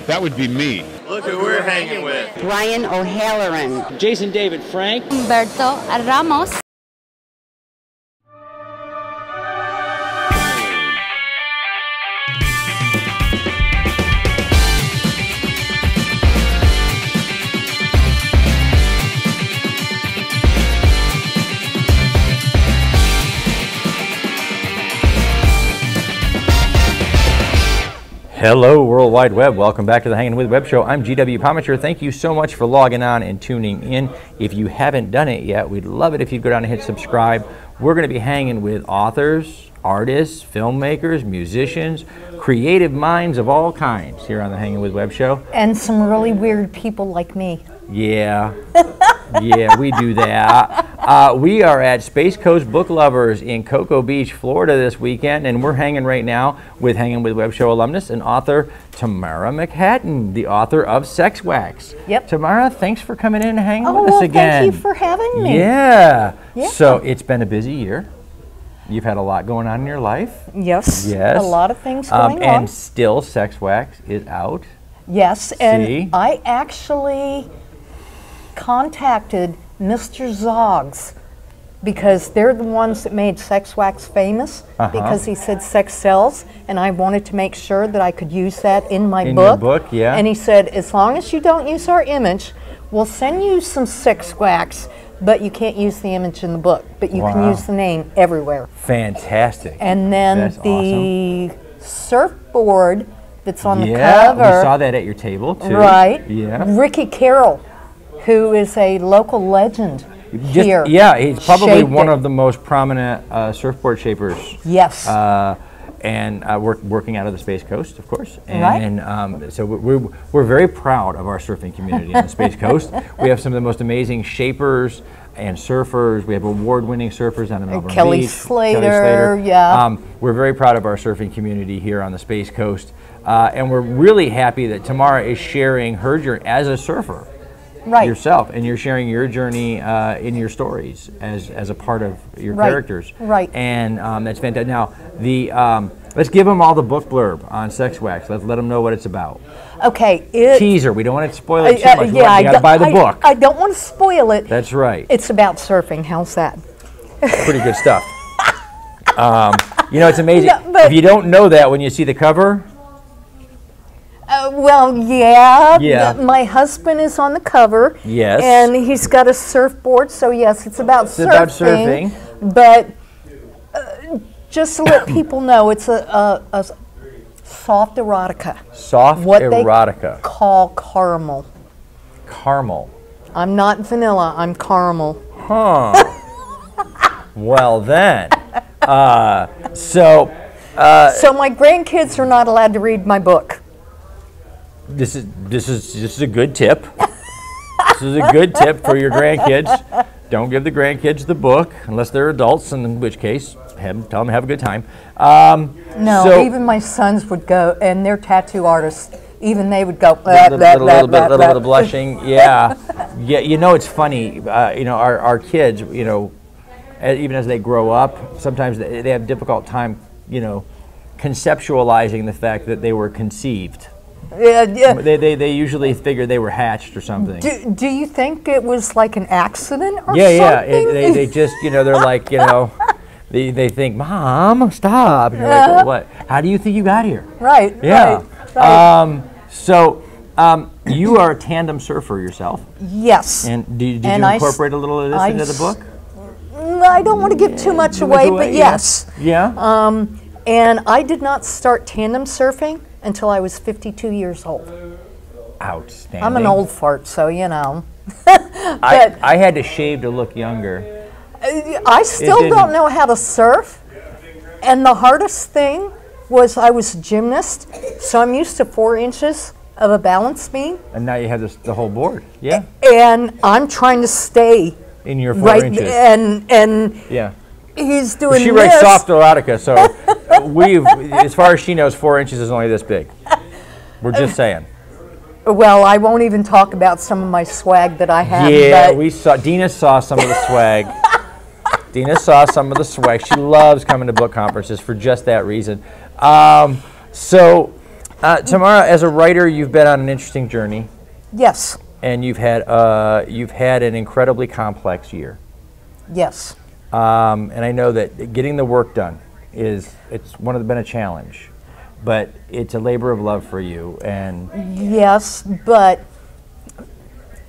That would be me. Look who we're hanging with. Ryan O'Halloran. Jason David Frank. Humberto Ramos. Hello, World Wide Web. Welcome back to the Hangin' With Web Show. I'm GW Pomichter. Thank you so much for logging on and tuning in. If you haven't done it yet, we'd love it if you'd go down and hit subscribe. We're going to be hanging with authors, artists, filmmakers, musicians, creative minds of all kinds here on the Hangin' With Web Show. And some really weird people like me. Yeah. Yeah, we do that. We are at Space Coast Book Lovers in Cocoa Beach, Florida this weekend, and we're hanging right now with Hangin' With Web Show alumnus and author Tamara McHatton, the author of Sex Wax. Yep. Tamara, thanks for coming in and hanging with us again. Thank you for having me. Yeah. So it's been a busy year. You've had a lot going on in your life. Yes. Yes. A lot of things going on. And still Sex Wax is out. Yes, and See? I actually contacted Mr. Zoggs because they're the ones that made Sex Wax famous because he said sex sells, and I wanted to make sure that I could use that in my book. In your book, yeah. And he said, as long as you don't use our image, we'll send you some Sex Wax, but you can't use the image in the book, but you can use the name everywhere. Fantastic. And then That's the surfboard that's on the Yeah, cover. we saw that at your table too. Right. Yeah. Ricky Carroll, who is a local legend here. Yeah, he's probably shaped one it. of the most prominent surfboard shapers. Yes. And working out of the Space Coast, of course. Right. And so we're very proud of our surfing community on the Space Coast. We have some of the most amazing shapers and surfers. We have award-winning surfers on the Melbourne Kelly Beach. Slater, yeah. We're very proud of our surfing community here on the Space Coast. And we're really happy that Tamara is sharing her journey as a surfer. Right. Yourself, and you're sharing your journey in your stories as a part of your characters. Right. And that's fantastic. Now, let's give them all the book blurb on Sex Wax. Let's let them know what it's about. Okay. Teaser. We don't want to spoil it too much. You Yeah, got to buy the book. I don't want to spoil it. That's right. It's about surfing. How's that? Pretty good stuff. You know, it's amazing. No, if you don't know that when you see the cover. Well, yeah. Yeah. My husband is on the cover. Yes. And he's got a surfboard, so yes, it's about surfing. About surfing. But just to let people know, it's a soft erotica. Soft what erotica. They call caramel. Caramel. I'm not vanilla, I'm caramel. Huh. Well then. So my grandkids are not allowed to read my book. This is a good tip. This is a good tip for your grandkids. Don't give the grandkids the book unless they're adults, in which case, tell them to have a good time. No, even my sons would go, and they're tattoo artists. Even they would go. A little bit of blushing. Yeah, yeah. You know, it's funny. You know, our kids. You know, even as they grow up, sometimes they have a difficult time. You know, conceptualizing the fact that they were conceived. Yeah. They usually figure they were hatched or something. Do you think it was like an accident or something? Yeah. They just, you know, they're like, you know, they think, Mom, stop. And you're like, well, what? How do you think you got here? Right. Yeah. Right. So you are a tandem surfer yourself. Yes. And did you incorporate a little of this into the book? I don't want to give too much away, but yes. Yeah. And I did not start tandem surfing until I was 52 years old. Outstanding. I'm an old fart, so you know. I had to shave to look younger. I still don't know how to surf. And the hardest thing was I was a gymnast, so I'm used to 4 inches of a balance beam. And now you have the whole board. Yeah. And I'm trying to stay in your 4 inches. And yeah. He's doing She this. writes soft erotica, so as far as she knows, 4 inches is only this big. We're just saying. Well, I won't even talk about some of my swag that I have. Yeah, but Dina saw some of the swag. Dina saw some of the swag. She loves coming to book conferences for just that reason. So Tamara, as a writer, you've been on an interesting journey, Yes, and you've had an incredibly complex year. yes. And I know that getting the work done it's been a challenge, but it's a labor of love for you. And Yes, but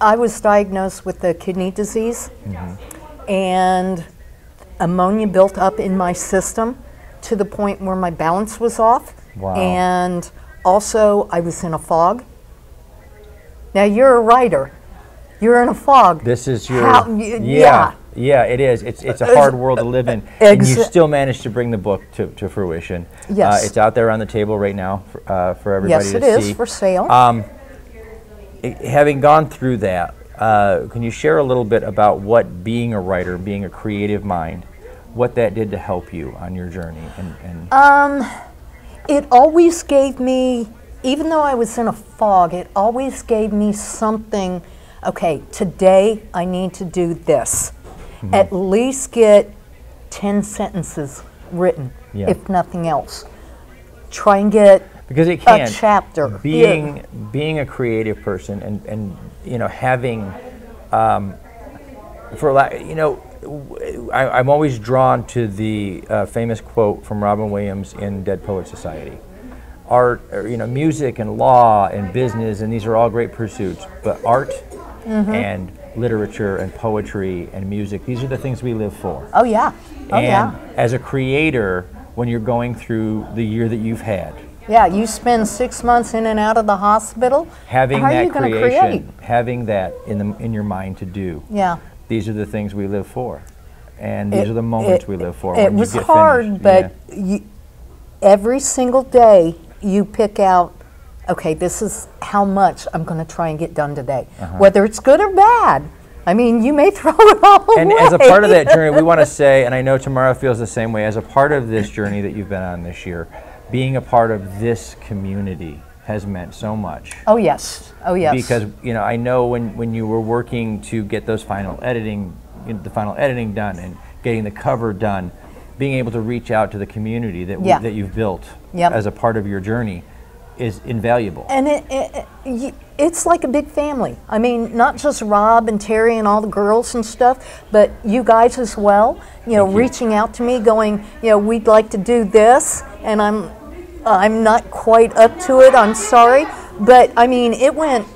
I was diagnosed with the kidney disease, and ammonia built up in my system to the point where my balance was off. Wow. And also I was in a fog. Now you're a writer. You're in a fog. this is your yeah. yeah, it is. It's a hard world to live in, and you still managed to bring the book to fruition. Yes. It's out there on the table right now for everybody Yes, to it see. is for sale. Having gone through that, can you share a little bit about what being a writer, being a creative mind, what that did to help you on your journey? It always gave me, even though I was in a fog, it always gave me something. Okay, today I need to do this. At least get 10 sentences written, Yeah. if nothing else. Try and get Because it a can chapter. being a creative person and having I'm always drawn to the famous quote from Robin Williams in Dead Poets Society. Art, music and law and business, and these are all great pursuits, but art and literature and poetry and music, these are the things we live for. Oh yeah, oh And yeah. as a creator, when you're going through the year that you've had, Yeah, you spend 6 months in and out of the hospital. having How are that you gonna creation, having that in your mind to do, Yeah. these are the things we live for, and these are the moments we live for. It when you was get hard, finished. but every single day you pick out, okay, this is how much I'm going to try and get done today, whether it's good or bad. I mean, you may throw it all And away. as a part of that journey, we want to say, and I know Tamara feels the same way, as a part of this journey that you've been on this year, being a part of this community has meant so much. Oh yes, oh yes. Because I know when you were working to get those final editing, the final editing done and getting the cover done, being able to reach out to the community that you've built as a part of your journey is invaluable. And it's like a big family. I mean, not just Rob and Terry and all the girls and stuff, but you guys as well. Reaching out to me, going, we'd like to do this, and I'm not quite up to it. I'm sorry, but I mean, it went.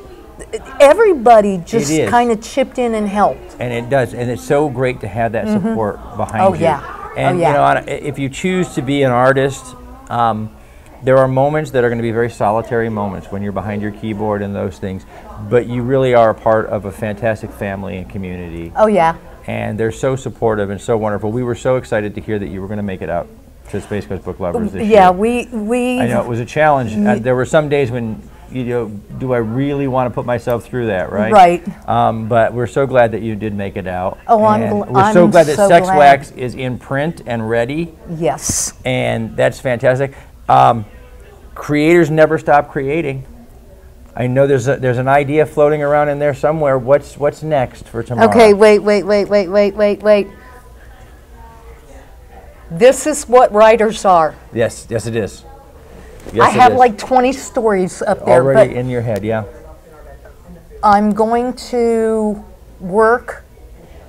Everybody just kind of chipped in and helped. And it does, and it's so great to have that support behind you. Yeah. And if you choose to be an artist, there are moments that are going to be very solitary moments when you're behind your keyboard and those things, but you really are a part of a fantastic family and community. Oh yeah. And they're so supportive and so wonderful. We were so excited to hear that you were going to make it out to Space Coast Book Lovers this year. Yeah, we. I know it was a challenge. There were some days when do I really want to put myself through that, right? Right. But we're so glad that you did make it out. Oh, we're so glad that Sex Wax is in print and ready. Yes. And that's fantastic. Creators never stop creating. I know there's an idea floating around in there somewhere. What's next for tomorrow? Okay, wait. This is what writers are. Yes, it is. Yes, I have like 20 stories up there. Already in your head, yeah. I'm going to work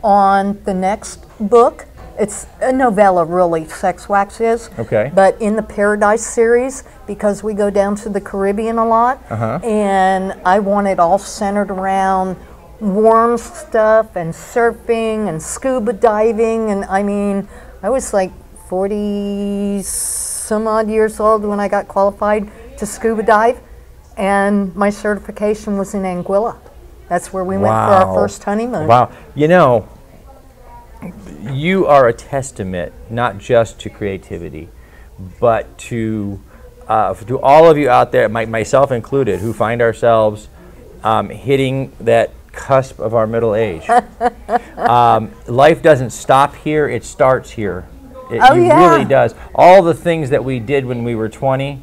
on the next book. It's a novella, really, Sex Wax is. Okay. But in the Paradise series, because we go down to the Caribbean a lot, and I want it all centered around warm stuff and surfing and scuba diving. And I mean, I was like 40 some odd years old when I got qualified to scuba dive, and my certification was in Anguilla. That's where we went for our first honeymoon. Wow. You are a testament not just to creativity, but to all of you out there, myself included, who find ourselves hitting that cusp of our middle age. Life doesn't stop here, it starts here. It really does. All the things that we did when we were 20,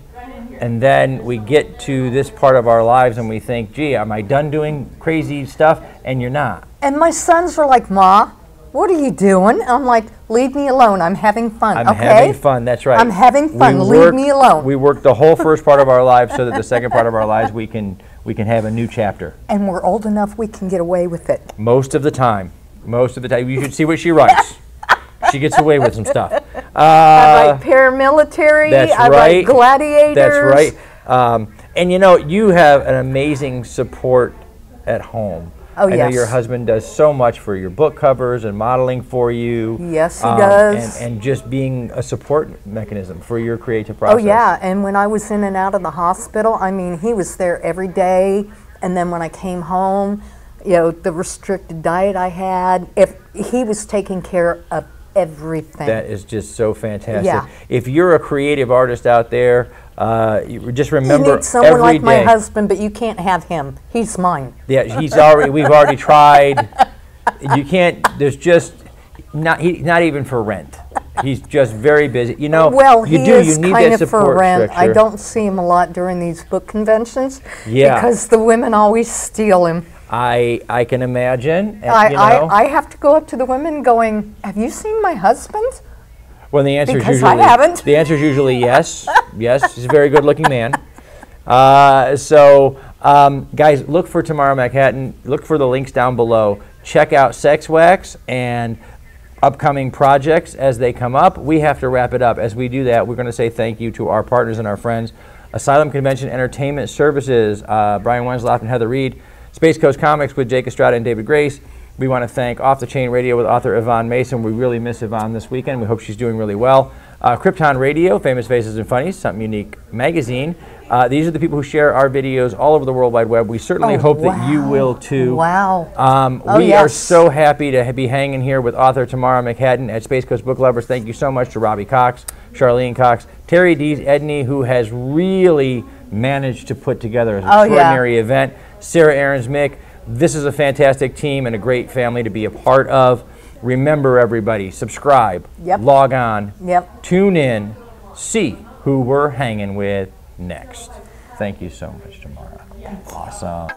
and then we get to this part of our lives and we think, gee, am I done doing crazy stuff? And you're not. And my sons are like, Ma, what are you doing? I'm like, leave me alone. I'm having fun. I'm okay? having fun. That's right. I'm having fun. Leave me alone. We work the whole first part of our lives so that the second part of our lives we can have a new chapter. And we're old enough we can get away with it. Most of the time. Most of the time. You should see what she writes. She gets away with some stuff. I write paramilitary. That's I right. write gladiators. That's right. And you know, you have an amazing support at home. Oh, I yes. know your husband does so much for your book covers and modeling for you. Yes, he does. And just being a support mechanism for your creative process. Oh, yeah. And when I was in and out of the hospital, I mean, he was there every day. And then when I came home, you know, the restricted diet I had, he was taking care of everything. That is just so fantastic. Yeah. If you're a creative artist out there, you just remember you need someone every like my day- husband, but you can't have him. He's mine. Yeah, we've already tried. You can't, there's just, he's not even for rent. He's just very busy. You know, Well, you he do, is you need kind that of for support rent. structure. I don't see him a lot during these book conventions Yeah. because the women always steal him. I can imagine. And, I have to go up to the women going, have you seen my husband? well, the answer because is I usually haven't. The answer is usually yes. Yes, he's a very good-looking man. Guys, look for Tamara McHatton. Look for the links down below. Check out Sex Wax and upcoming projects as they come up. We have to wrap it up. As we do that, we're going to say thank you to our partners and our friends. Asylum Convention Entertainment Services, Brian Wensloff and Heather Reed. Space Coast Comics with Jake Estrada and David Grace. We want to thank Off the Chain Radio with author Yvonne Mason. We really miss Yvonne this weekend. We hope she's doing really well. Krypton Radio, Famous Faces and Funnies, Something Unique Magazine. These are the people who share our videos all over the World Wide Web. We certainly hope that you will too. Wow. We are so happy to be hanging here with author Tamara McHatton at Space Coast Book Lovers. Thank you so much to Robbie Cox, Charlene Cox, Terry Dees Edney, who has really managed to put together an extraordinary event. Sarah Aarons-Mick. This is a fantastic team and a great family to be a part of. Remember, everybody, subscribe, log on, tune in, see who we're hanging with next. Thank you so much, Tamara. Awesome.